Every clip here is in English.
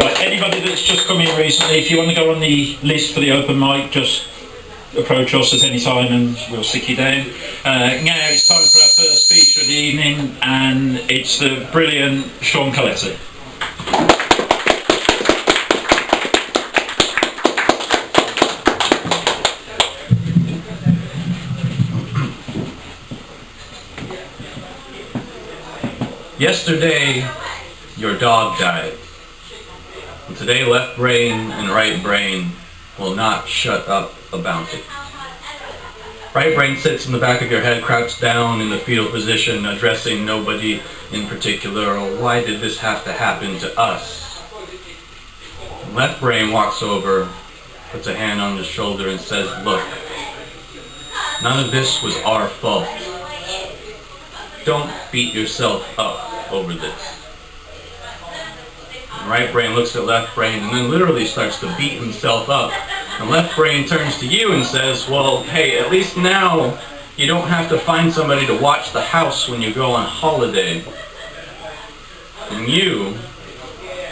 Right, anybody that's just come in recently, if you want to go on the list for the open mic, just approach us at any time and we'll stick you down. Now it's time for our first feature of the evening, and it's the brilliant Colleti. Yesterday, your dog died. And today, left brain and right brain will not shut up about it. Right brain sits in the back of your head, crouched down in the fetal position, addressing nobody in particular. Oh, why did this have to happen to us? And left brain walks over, puts a hand on his shoulder and says, look, none of this was our fault. Don't beat yourself up over this. And right brain looks at left brain and then literally starts to beat himself up. And left brain turns to you and says, well, hey, at least now you don't have to find somebody to watch the house when you go on holiday. And you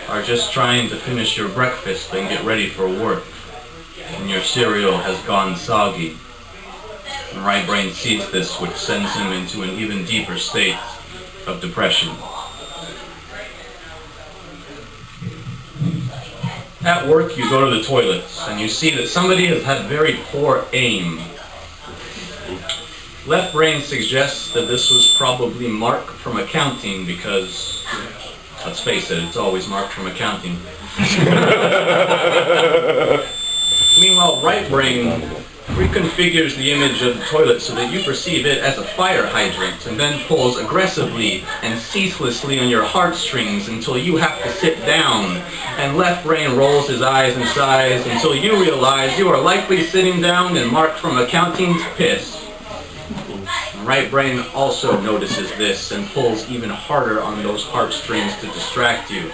are just trying to finish your breakfast and get ready for work. And your cereal has gone soggy. And right brain sees this, which sends him into an even deeper state of depression. At work, you go to the toilets, and you see that somebody has had very poor aim. Left brain suggests that this was probably Mark from accounting, because, let's face it, it's always Mark from accounting. Meanwhile, right brain reconfigures the image of the toilet so that you perceive it as a fire hydrant, and then pulls aggressively and ceaselessly on your heartstrings until you have to sit down, and left brain rolls his eyes and sighs until you realize you are likely sitting down in Mark from accounting's piss. And right brain also notices this and pulls even harder on those heartstrings to distract you.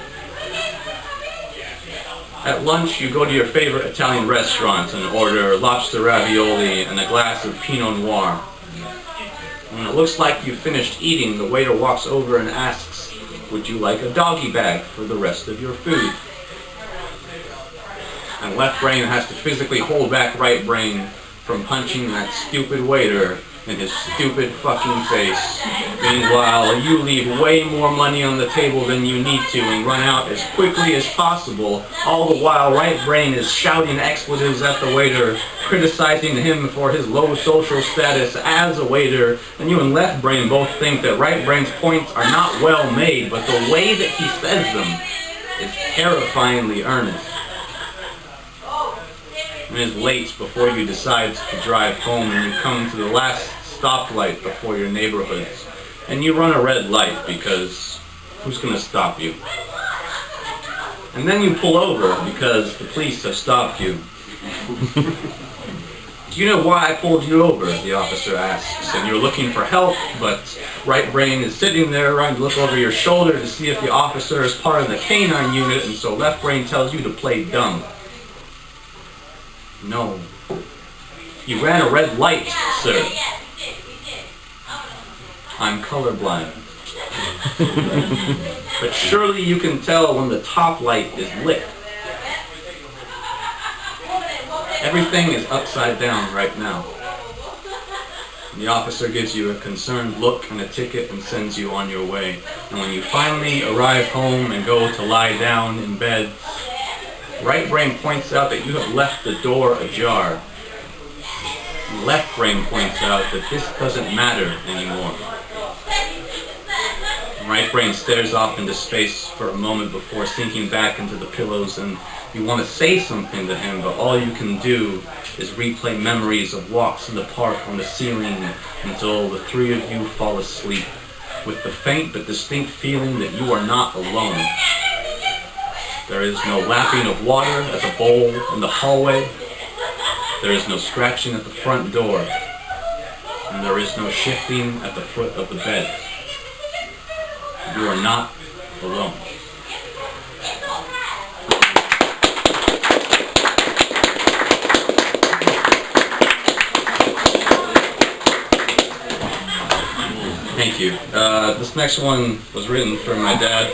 At lunch, you go to your favorite Italian restaurant and order lobster ravioli and a glass of Pinot Noir. When it looks like you've finished eating, the waiter walks over and asks, would you like a doggy bag for the rest of your food? And left brain has to physically hold back right brain from punching that stupid waiter in his stupid fucking face. Meanwhile, you leave way more money on the table than you need to and run out as quickly as possible. All the while, right brain is shouting expletives at the waiter, criticizing him for his low social status as a waiter. And you and left brain both think that right brain's points are not well made, but the way that he says them is terrifyingly earnest. And it's late before you decide to drive home, and you come to the last stoplight before your neighborhoods. And you run a red light because who's going to stop you? And then you pull over because the police have stopped you. Do you know why I pulled you over? The officer asks. And you're looking for help, but right brain is sitting there trying to look over your shoulder to see if the officer is part of the canine unit, and so left brain tells you to play dumb. No. You ran a red light, sir. I'm colorblind. But surely you can tell when the top light is lit. Everything is upside down right now. The officer gives you a concerned look and a ticket and sends you on your way. And when you finally arrive home and go to lie down in bed, right brain points out that you have left the door ajar. And left brain points out that this doesn't matter anymore. And right brain stares off into space for a moment before sinking back into the pillows, and you want to say something to him, but all you can do is replay memories of walks in the park on the ceiling until the three of you fall asleep, with the faint but distinct feeling that you are not alone. There is no lapping of water as a bowl in the hallway. There is no scratching at the front door. And there is no shifting at the foot of the bed. You are not alone. Thank you. This next one was written for my dad.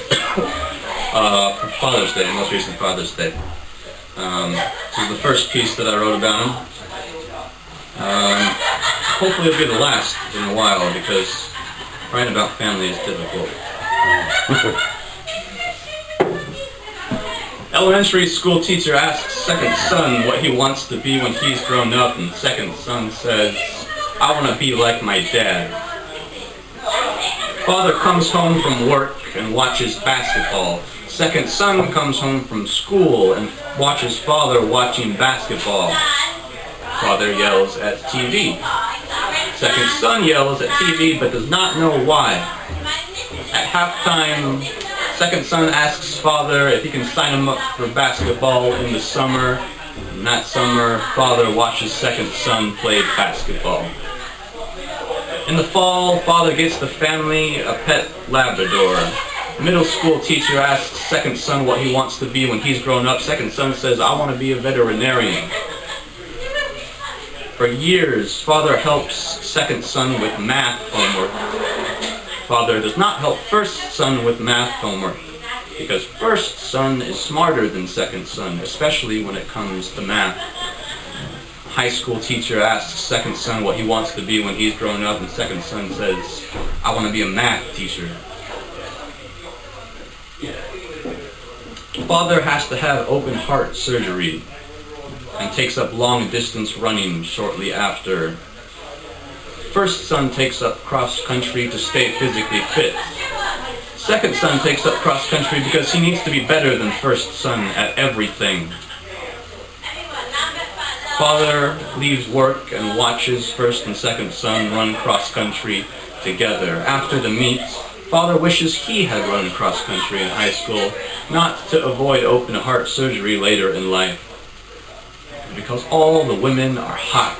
for Father's Day, most recent Father's Day. This is the first piece that I wrote about him. Hopefully it'll be the last in a while, because writing about family is difficult. Elementary school teacher asks second son what he wants to be when he's grown up, and second son says, "I want to be like my dad." Father comes home from work and watches basketball. Second son comes home from school and watches father watching basketball. Father yells at TV. Second son yells at TV but does not know why. At halftime, second son asks father if he can sign him up for basketball in the summer. And that summer, father watches second son play basketball. In the fall, father gets the family a pet Labrador. Middle school teacher asks second son what he wants to be when he's grown up. Second son says, "I want to be a veterinarian." For years, father helps second son with math homework. Father does not help first son with math homework, because first son is smarter than second son, especially when it comes to math. High school teacher asks second son what he wants to be when he's grown up, and second son says, "I want to be a math teacher." Father has to have open heart surgery and takes up long distance running shortly after. First son takes up cross country to stay physically fit. Second son takes up cross country because he needs to be better than first son at everything. Father leaves work and watches first and second son run cross country together. After the meet, father wishes he had run cross country in high school, not to avoid open heart surgery later in life, because all the women are hot.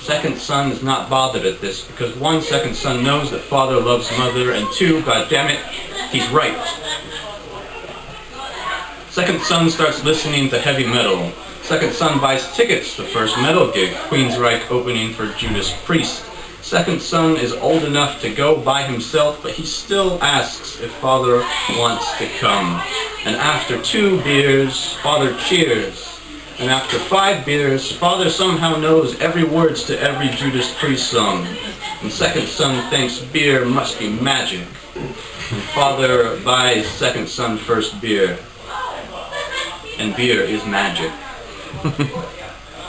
Second son is not bothered at this, because one, second son knows that father loves mother, and two, goddammit, he's right. Second son starts listening to heavy metal. Second son buys tickets to first metal gig, Queensryche opening for Judas Priest. Second son is old enough to go by himself, but he still asks if father wants to come. And after 2 beers, father cheers. And after 5 beers, father somehow knows every words to every Judas Priest song. And second son thinks beer must be magic. Father buys second son first beer. And beer is magic.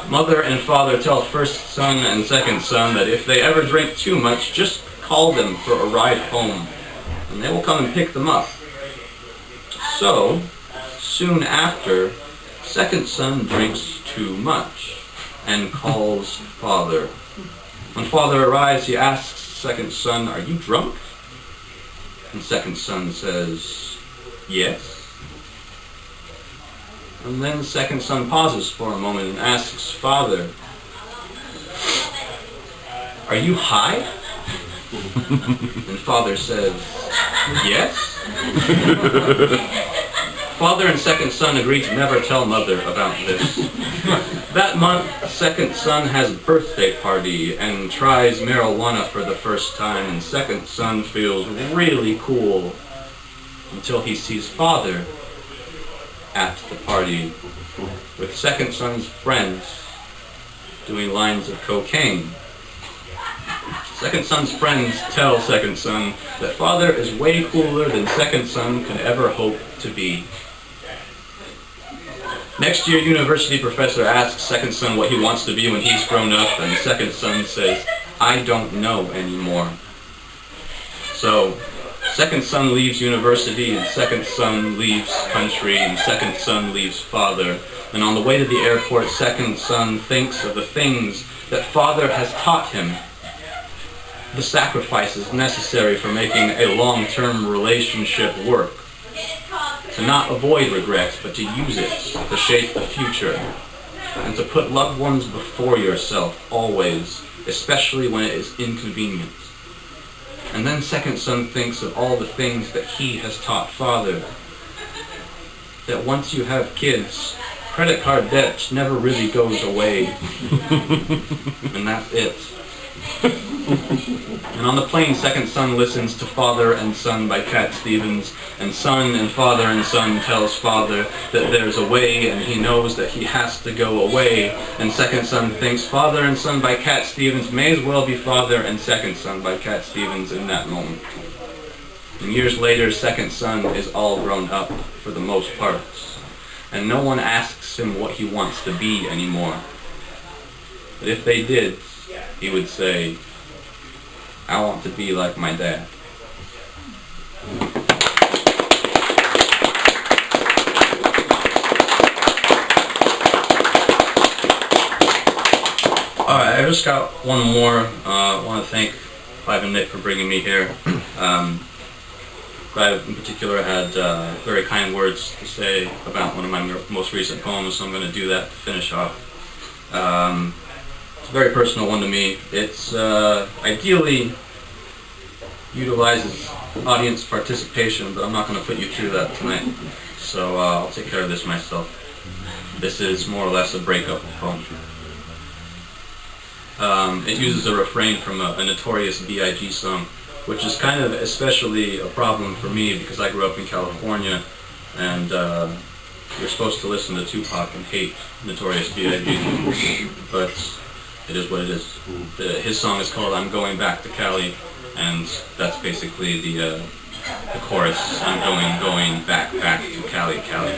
Mother and father tell first son and second son that if they ever drink too much, just call them for a ride home, and they will come and pick them up. So, soon after, second son drinks too much and calls father. When father arrives, he asks second son, "Are you drunk?" And second son says, "Yes." And then second son pauses for a moment and asks father, "Are you high?" And father says, "Yes." Father and second son agree to never tell mother about this. That month, second son has a birthday party and tries marijuana for the first time, and second son feels really cool until he sees father at the party with second son's friends doing lines of cocaine. Second son's friends tell second son that father is way cooler than second son could ever hope to be. Next year, university professor asks second son what he wants to be when he's grown up, and second son says, "I don't know anymore." So, second son leaves university, and second son leaves country, and second son leaves father. And on the way to the airport, second son thinks of the things that father has taught him, the sacrifices necessary for making a long-term relationship work, to not avoid regrets, but to use it to shape the future, and to put loved ones before yourself always, especially when it is inconvenient. And then second son thinks of all the things that he has taught father, that once you have kids, credit card debt never really goes away, and that's it. And on the plane, second son listens to Father and Son by Cat Stevens, and son and father and son tells father that there's a way, and he knows that he has to go away. And second son thinks Father and Son by Cat Stevens may as well be Father and Second Son by Cat Stevens in that moment. And years later, second son is all grown up for the most part, and no one asks him what he wants to be anymore. But if they did, he would say, I want to be like my dad. Alright, I just got one more. I want to thank Clive and Nick for bringing me here. Clive in particular had very kind words to say about one of my most recent poems, so I'm going to do that to finish off. It's a very personal one to me. It's ideally utilizes audience participation, but I'm not going to put you through that tonight, so I'll take care of this myself. This is more or less a breakup poem. It uses a refrain from a Notorious B.I.G. song, which is kind of especially a problem for me because I grew up in California, and you're supposed to listen to Tupac and hate Notorious B.I.G., but it is what it is. His song is called I'm Going Back to Cali, and that's basically the chorus. I'm going back to Cali, Cali.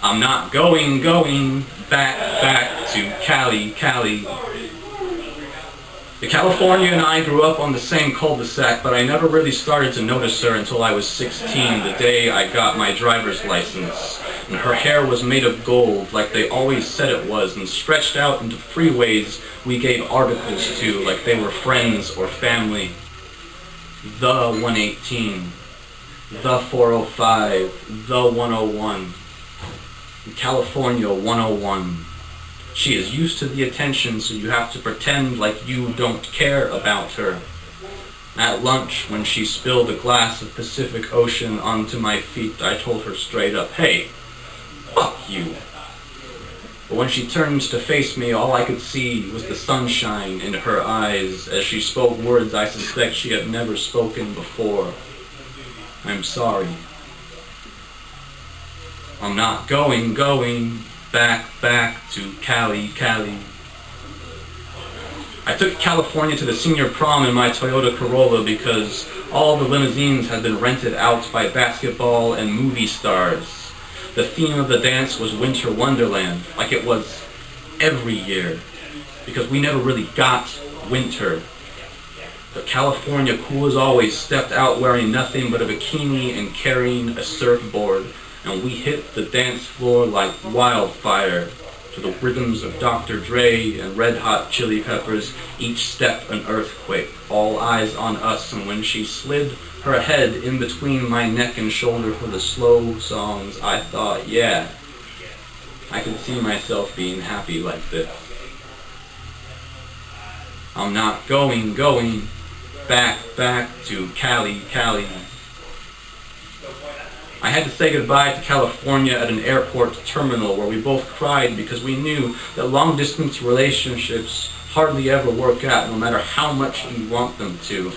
I'm not going back to Cali, Cali. The California and I grew up on the same cul-de-sac, but I never really started to notice her until I was 16, the day I got my driver's license. And her hair was made of gold, like they always said it was, and stretched out into freeways we gave articles to, like they were friends or family. The 118, the 405, the 101, California 101. She is used to the attention, so you have to pretend like you don't care about her. At lunch, when she spilled a glass of Pacific Ocean onto my feet, I told her straight up, hey, fuck you. But when she turned to face me, all I could see was the sunshine in her eyes as she spoke words I suspect she had never spoken before. I'm sorry. I'm not going back to Cali, Cali. I took California to the senior prom in my Toyota Corolla because all the limousines had been rented out by basketball and movie stars. The theme of the dance was Winter Wonderland, like it was every year, because we never really got winter. But California, cool as always, stepped out wearing nothing but a bikini and carrying a surfboard, and we hit the dance floor like wildfire to the rhythms of Dr. Dre and Red Hot Chili Peppers, each step an earthquake, all eyes on us. And when she slid her head in between my neck and shoulder for the slow songs, I thought, yeah, I could see myself being happy like this. I'm not going back to Cali, Cali. I had to say goodbye to California at an airport terminal where we both cried because we knew that long-distance relationships hardly ever work out, no matter how much you want them to.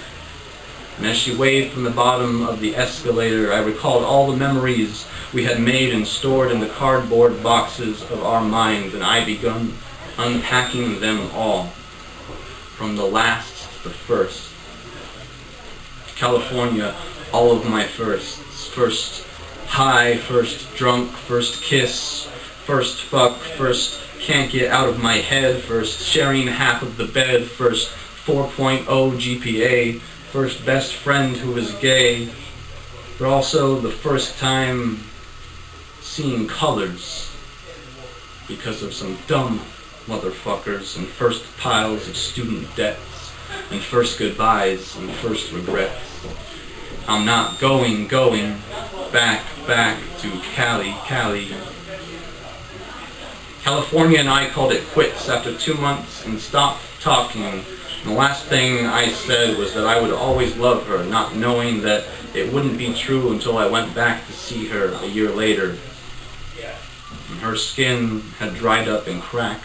And as she waved from the bottom of the escalator, I recalled all the memories we had made and stored in the cardboard boxes of our minds, and I begun unpacking them all, from the last to the first. California, all of my firsts. First high, first drunk, first kiss, first fuck, first can't get out of my head, first sharing half of the bed, first 4.0 GPA, first best friend who was gay, but also the first time seeing colors because of some dumb motherfuckers, and first piles of student debts, and first goodbyes, and first regrets. I'm not going back to Cali, Cali. California and I called it quits after 2 months and stopped talking. And the last thing I said was that I would always love her, not knowing that it wouldn't be true until I went back to see her a year later. And her skin had dried up and cracked,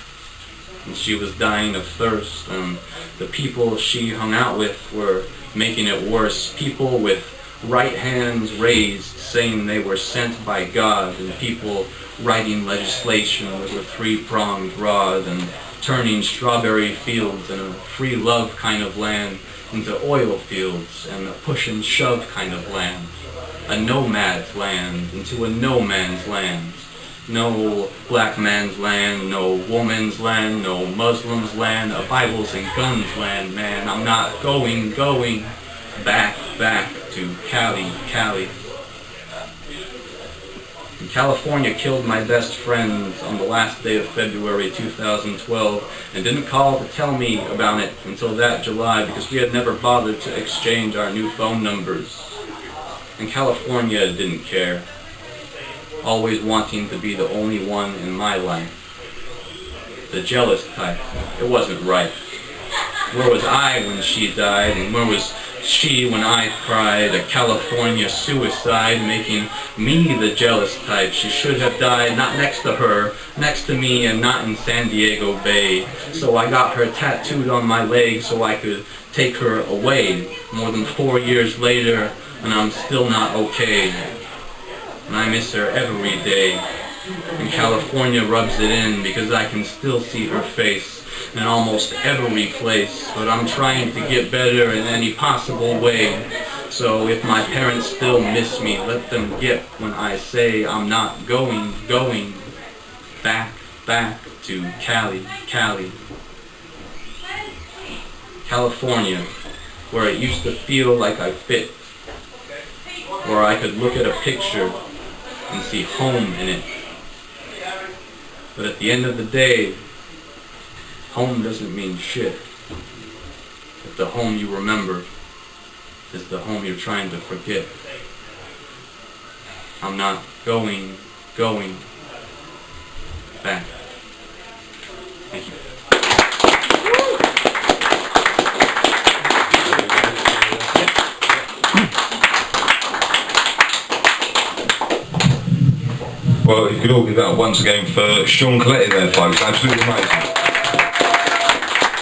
and she was dying of thirst, and the people she hung out with were making it worse. People with right hands raised, saying they were sent by God, and people writing legislation with a three-pronged rod, and turning strawberry fields in a free love kind of land into oil fields and a push and shove kind of land. A nomad's land into a no man's land. No black man's land, no woman's land, no Muslim's land, a Bibles and guns land, man. I'm not going back to Cali. And California killed my best friend on the last day of February 2012 and didn't call to tell me about it until that July because we had never bothered to exchange our new phone numbers. And California didn't care, always wanting to be the only one in my life. The jealous type. It wasn't right. Where was I when she died, and where was she when I cried? A California suicide, making me the jealous type. She should have died not next to her, next to me, and not in San Diego Bay. So I got her tattooed on my leg so I could take her away. More than 4 years later, and I'm still not okay. And I miss her every day. And California rubs it in because I can still see her face in almost every place. But I'm trying to get better in any possible way. So if my parents still miss me, let them get when I say I'm not going back to Cali. California, where it used to feel like I fit. Where I could look at a picture and see home in it. But at the end of the day, home doesn't mean shit. If the home you remember is the home you're trying to forget. I'm not going back. Thank you. Well, you could all give that once again for Sean Colleti there, folks. Absolutely amazing.